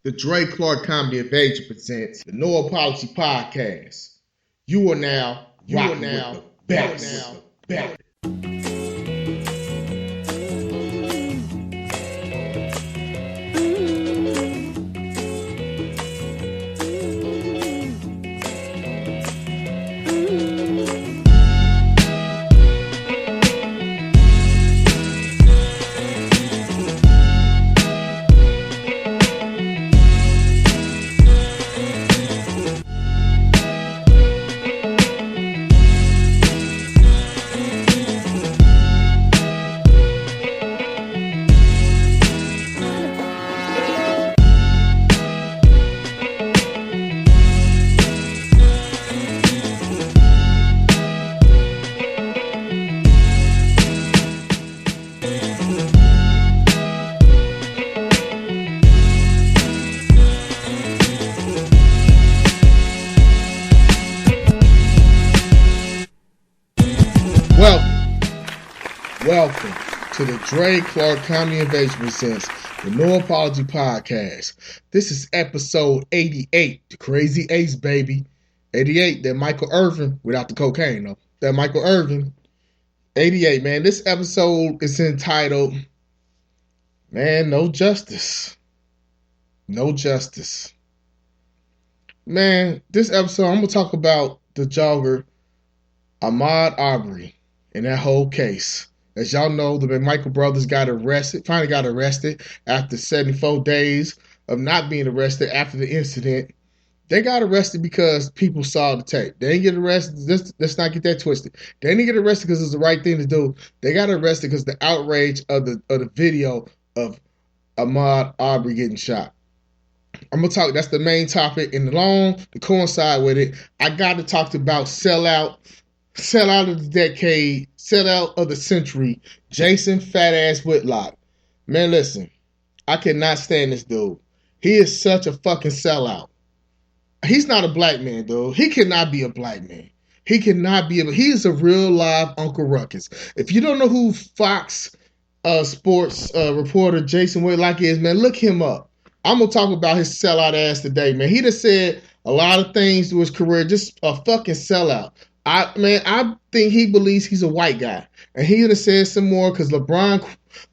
The Dre Clark Comedy Invasion presents the No Apology Podcast. You are now rocking with the best. Welcome to the Dre Clark Comedy Invasion presents the No Apology Podcast. This is episode 88, the Crazy Ace, baby. 88, that Michael Irvin, without the cocaine though. That Michael Irvin. 88, man. This episode is entitled, man, No Justice. No Justice. Man, this episode, I'm going to talk about the jogger, Ahmaud Arbery, and that whole case. As y'all know, the McMichael brothers finally got arrested after 74 days of not being arrested after the incident. They got arrested because people saw the tape. They didn't get arrested. Let's not get that twisted. They didn't get arrested because it's the right thing to do. They got arrested because the outrage of the video of Ahmaud Arbery getting shot. I'm going to talk, that's the main topic. And to coincide with it, I got to talk about sellout of the decade, sellout of the century, Jason Fat Ass Whitlock. Man, listen, I cannot stand this dude. He is such a fucking sellout. He's not a black man, dude. He cannot be a black man. He is a real live Uncle Ruckus. If you don't know who Fox sports reporter Jason Whitlock is, man, look him up. I'm going to talk about his sellout ass today, man. He just said a lot of things to his career, just a fucking sellout. I think he believes he's a white guy. And he would have said some more because LeBron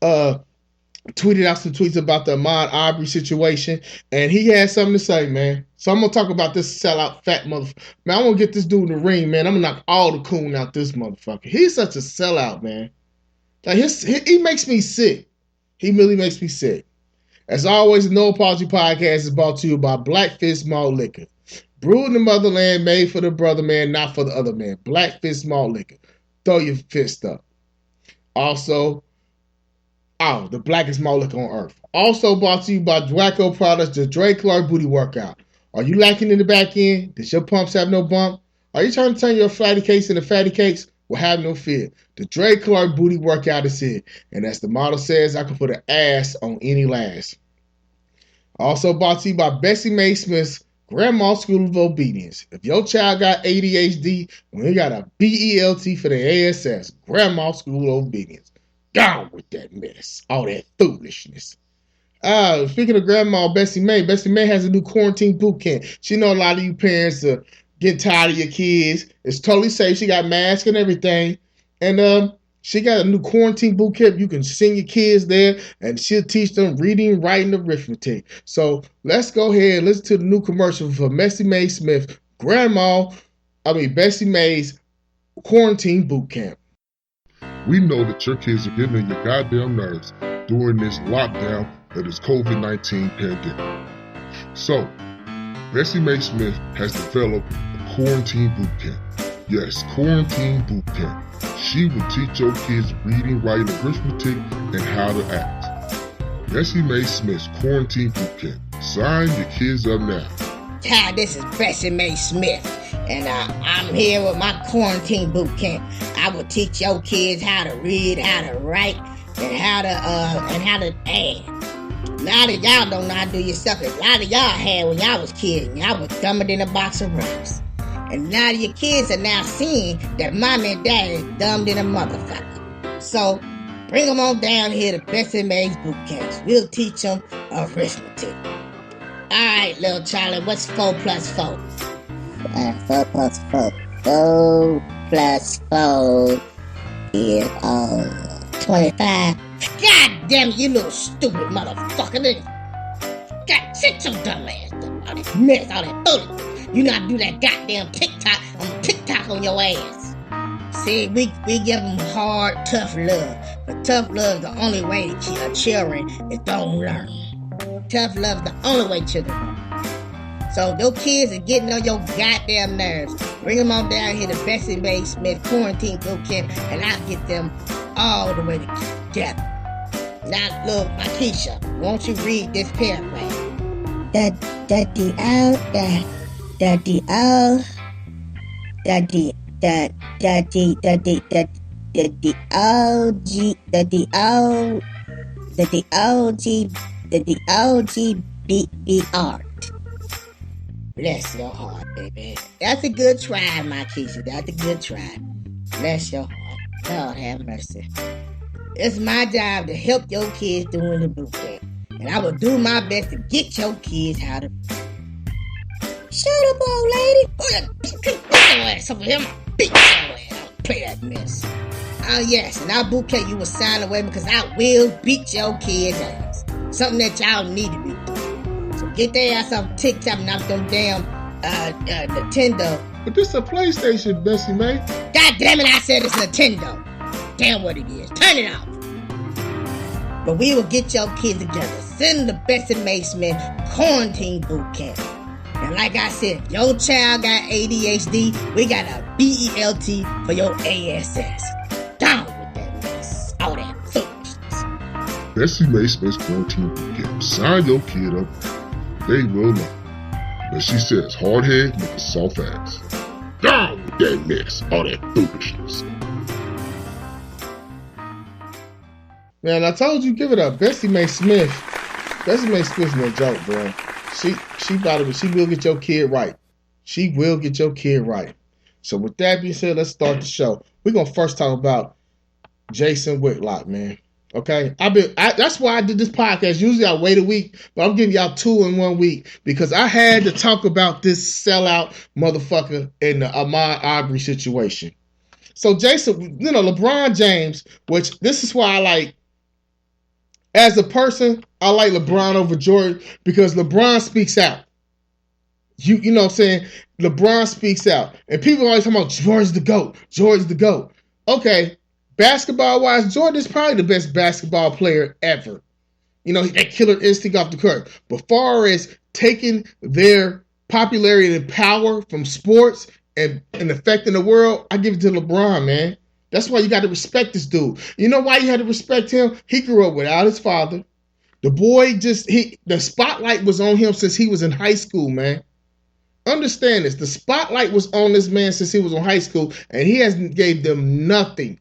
tweeted out some tweets about the Ahmaud Arbery situation. And he had something to say, man. So I'm going to talk about this sellout fat motherfucker. Man, I'm going to get this dude in the ring, man. I'm going to knock all the coon out this motherfucker. He's such a sellout, man. Like he makes me sick. He really makes me sick. As always, the No Apology Podcast is brought to you by Black Fist Malt Liquor. Brewed in the motherland, made for the brother man, not for the other man. Black Fist Malt Liquor. Throw your fist up. Also, the blackest malt liquor on earth. Also brought to you by Draco Products, the Dre Clark Booty Workout. Are you lacking in the back end? Does your pumps have no bump? Are you trying to turn your fatty cakes into fatty cakes? Well, have no fear. The Dre Clark Booty Workout is here. And as the model says, I can put an ass on any lass. Also brought to you by Bessie Mae Smith's Grandma School of Obedience. If your child got ADHD, we got a BELT for the ASS, Grandma School of Obedience. Gone with that mess. All that foolishness. Speaking of Grandma Bessie Mae has a new quarantine boot camp. She know a lot of you parents are getting tired of your kids. It's totally safe. She got masks and everything. And she got a new quarantine boot camp. You can send your kids there, and she'll teach them reading, writing, arithmetic. So let's go ahead and listen to the new commercial for Bessie Mae Smith, Bessie Mae's quarantine boot camp. We know that your kids are getting on your goddamn nerves during this lockdown of this COVID-19 pandemic. So, Bessie Mae Smith has developed a quarantine boot camp. Yes, quarantine boot camp. She will teach your kids reading, writing, arithmetic, and how to act. Bessie Mae Smith's quarantine boot camp. Sign your kids up now. Hi, this is Bessie Mae Smith, and I'm here with my quarantine boot camp. I will teach your kids how to read, how to write, and how to add. A lot of y'all don't know how to do your stuff. A lot of y'all had when y'all was kids. Y'all was dumber than a box of rocks. And now your kids are now seeing that mommy and daddy is dumb than a motherfucker. So bring them on down here to Bessie Mae's boot camps. We'll teach them arithmetic. Alright, little Charlie, what's 4 plus 4? 4 plus 4. 4 plus 4 is 25. God damn it, you little stupid motherfucker. God, sit your dumb ass down. All that mess, all that foolishness. You not do that goddamn TikTok. I'm gonna TikTok on your ass. See, we give them hard, tough love. But tough love is the only way to keep children is don't learn. Tough love is the only way children learn. So those kids are getting on your goddamn nerves. Bring them on down here to Bessie Mae Smith Quarantine Boot Camp, and I'll get them all the way together. Now, look, Keisha, won't you read this paragraph? OGBR. Bless your heart, baby. That's a good try, my Keisha. That's a good try. Bless your heart. Lord have mercy. It's my job to help your kids during the boot camp. And I will do my best to get your kids how to... Shut up, old lady. Get your ass over here. Beat your ass. Don't play that mess. Oh, yes. And our boot camp, you will sign away because I will beat your kids' ass. Something that y'all need to be doing. So get their ass off TikTok and knock them damn Nintendo. But this is a PlayStation, Bessie Mae. God damn it, I said it's Nintendo. Damn what it is. Turn it off. But we will get your kids together. Send the Bessie Mae Smith Quarantine Boot Camp. And like I said, if your child got ADHD, we got a BELT for your ASS. Down with that mess. All that foolishness. Bessie Mae Smith's Quarantine Boot Camp. Sign your kid up. They will not. But she says, hard head, make a soft ass. Down with that mess. All that foolishness. Man, I told you, give it up. Bessie Mae Smith. Bessie Mae Smith's no joke, bro. She will get your kid right. She will get your kid right. So with that being said, let's start the show. We're gonna first talk about Jason Whitlock, man. Okay, that's why I did this podcast. Usually I wait a week, but I'm giving y'all 2 in 1 week because I had to talk about this sellout motherfucker in the Ahmaud Arbery situation. So Jason, LeBron James, which this is why I like. As a person, I like LeBron over Jordan because LeBron speaks out. You know what I'm saying? LeBron speaks out. And people always talking about Jordan's the GOAT. Jordan's the GOAT. Okay, basketball-wise, Jordan is probably the best basketball player ever. That killer instinct off the court. But far as taking their popularity and power from sports and affecting the world, I give it to LeBron, man. That's why you got to respect this dude. You know why you had to respect him? He grew up without his father. The boy the spotlight was on him since he was in high school, man. Understand this. The spotlight was on this man since he was in high school, and he hasn't gave them nothing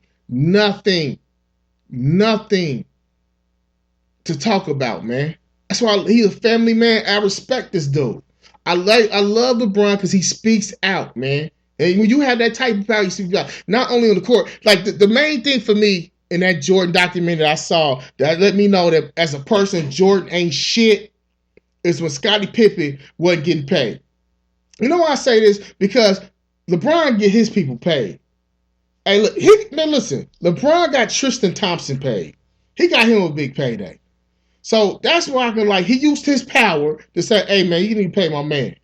to talk about, man. That's why he's a family man. I respect this dude. I love LeBron because he speaks out, man. And when you have that type of power, you see, not only on the court, like the main thing for me in that Jordan documentary I saw that let me know that as a person, Jordan ain't shit is when Scottie Pippen wasn't getting paid. You know why I say this? Because LeBron get his people paid. Hey, look, listen, LeBron got Tristan Thompson paid. He got him a big payday. So that's why I can he used his power to say, hey man, you need to pay my man.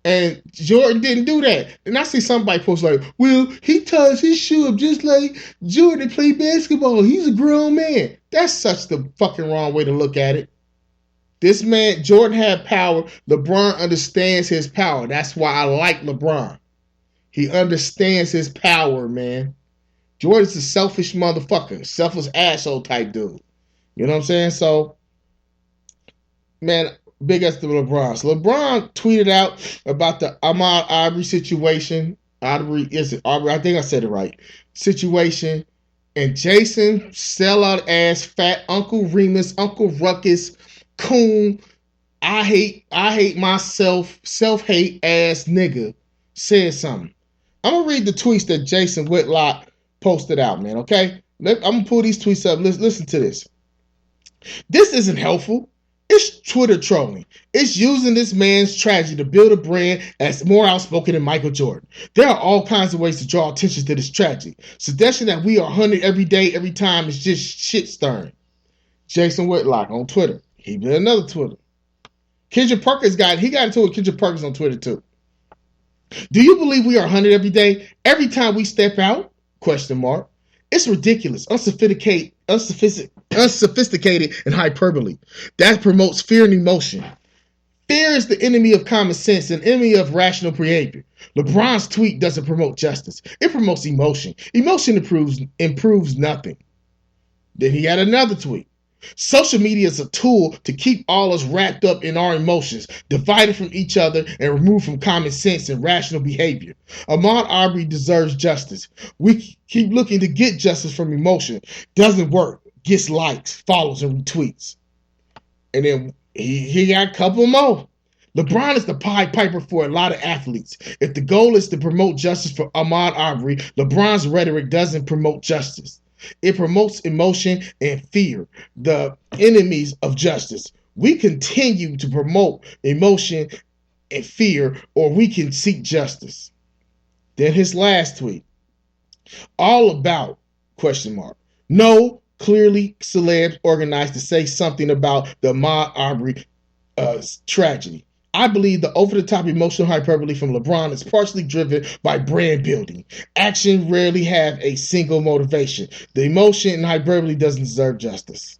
And Jordan didn't do that. And I see somebody post well, he ties his shoe up just like Jordan played basketball. He's a grown man. That's such the fucking wrong way to look at it. This man, Jordan had power. LeBron understands his power. That's why I like LeBron. He understands his power, man. Jordan's a selfish motherfucker. Selfish asshole type dude. You know what I'm saying? So, man, big ups to LeBron. So LeBron tweeted out about the Ahmaud Arbery situation. Arbery? I think I said it right. Situation. And Jason, sellout ass, fat Uncle Remus, Uncle Ruckus, coon, I hate myself, self-hate ass nigga said something. I'm going to read the tweets that Jason Whitlock posted out, man, okay? I'm going to pull these tweets up. Listen to this. This isn't helpful. It's Twitter trolling. It's using this man's tragedy to build a brand as more outspoken than Michael Jordan. There are all kinds of ways to draw attention to this tragedy. Suggesting that we are hunted every day, every time is just shit stirring. Jason Whitlock on Twitter. He did another Twitter. Kendra Perkins got into it with Kendra Perkins on Twitter too. Do you believe we are hunted every day, every time we step out? Question mark. It's ridiculous, unsophisticated, and hyperbole. That promotes fear and emotion. Fear is the enemy of common sense and enemy of rational behavior. LeBron's tweet doesn't promote justice. It promotes emotion. Emotion improves nothing. Then he had another tweet. Social media is a tool to keep all us wrapped up in our emotions, divided from each other, and removed from common sense and rational behavior. Ahmaud Arbery deserves justice. We keep looking to get justice from emotion. Doesn't work. Gets likes, follows, and retweets. And then he got a couple more. LeBron is the Pied Piper for a lot of athletes. If the goal is to promote justice for Ahmaud Arbery, LeBron's rhetoric doesn't promote justice. It promotes emotion and fear, the enemies of justice. We continue to promote emotion and fear, or we can seek justice. Then his last tweet. All about, question mark. No, clearly celebs organized to say something about the Ahmaud Arbery tragedy. I believe the over-the-top emotional hyperbole from LeBron is partially driven by brand building. Action rarely have a single motivation. The emotion and hyperbole doesn't deserve justice.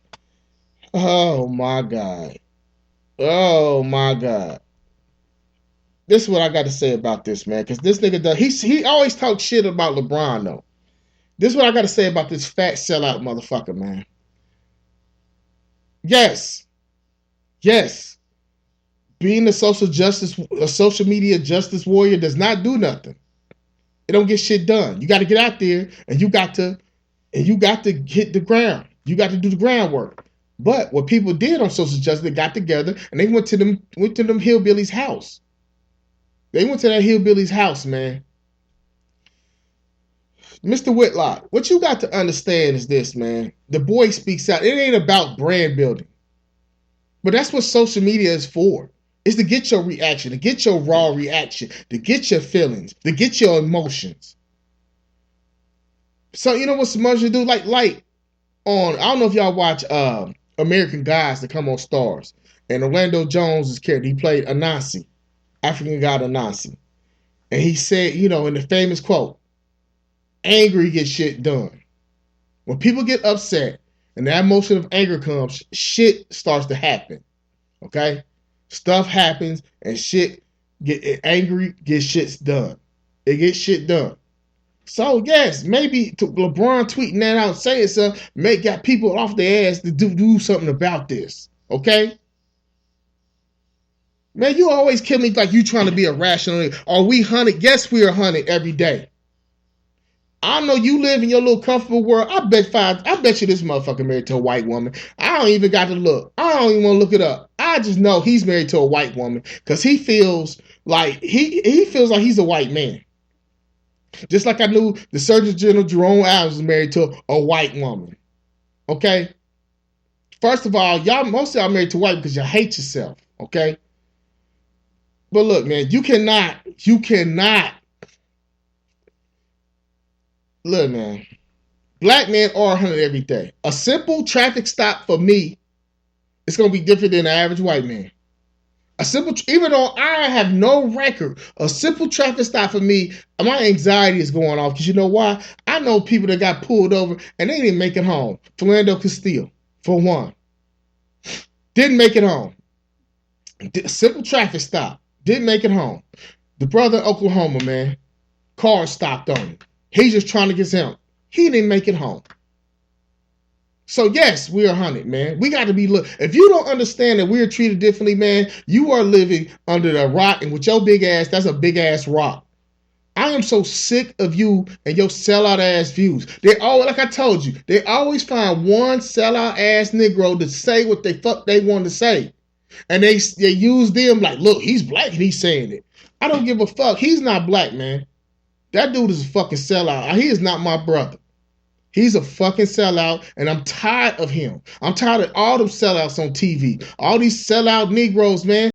Oh my God. Oh my God. This is what I got to say about this, man. Because this nigga does, he always talks shit about LeBron, though. This is what I got to say about this fat sellout motherfucker, man. Yes. Being a social media justice warrior does not do nothing. It don't get shit done. You got to get out there and you got to hit the ground. You got to do the groundwork. But what people did on social justice, they got together and they went to them hillbillies' house. They went to that hillbilly's house, man. Mr. Whitlock, what you got to understand is this, man. The boy speaks out. It ain't about brand building. But that's what social media is for. It's to get your reaction, to get your raw reaction, to get your feelings, to get your emotions. So you know what some others do? Like on, I don't know if y'all watch American Gods that come on Stars. And Orlando Jones' character, he played Anansi, African god Anansi. And he said, you know, in the famous quote, angry gets shit done. When people get upset and that emotion of anger comes, shit starts to happen. Okay? Stuff happens and shit angry gets shit done. It gets shit done. So yes, maybe LeBron tweeting that out, saying something, got people off their ass to do something about this. Okay? Man, you always kill me like you trying to be irrational. Are we hunted? Yes, we are hunted every day. I know you live in your little comfortable world. I bet you this motherfucker married to a white woman. I don't even got to look. I don't even want to look it up. I just know he's married to a white woman because he feels like he feels like he's a white man. Just like I knew the Surgeon General Jerome Adams was married to a white woman. Okay? First of all, most of y'all married to white because you hate yourself. Okay? But look, man, you cannot. Look, man, black men are hunted every day. A simple traffic stop for me, it's going to be different than an average white man. Even though I have no record, a simple traffic stop for me, my anxiety is going off because you know why? I know people that got pulled over and they didn't make it home. Philando Castile, for one, didn't make it home. Simple traffic stop, didn't make it home. The brother in Oklahoma, man, car stopped on him. He's just trying to get him. He didn't make it home. So yes, we are hunted, man. We got to be if you don't understand that we are treated differently, man, you are living under the rock, and with your big ass, that's a big ass rock. I am so sick of you and your sellout ass views. They always, like I told you, they always find one sellout ass Negro to say what they want to say. And they use them like, look, he's black and he's saying it. I don't give a fuck. He's not black, man. That dude is a fucking sellout. He is not my brother. He's a fucking sellout, and I'm tired of him. I'm tired of all them sellouts on TV. All these sellout Negroes, man.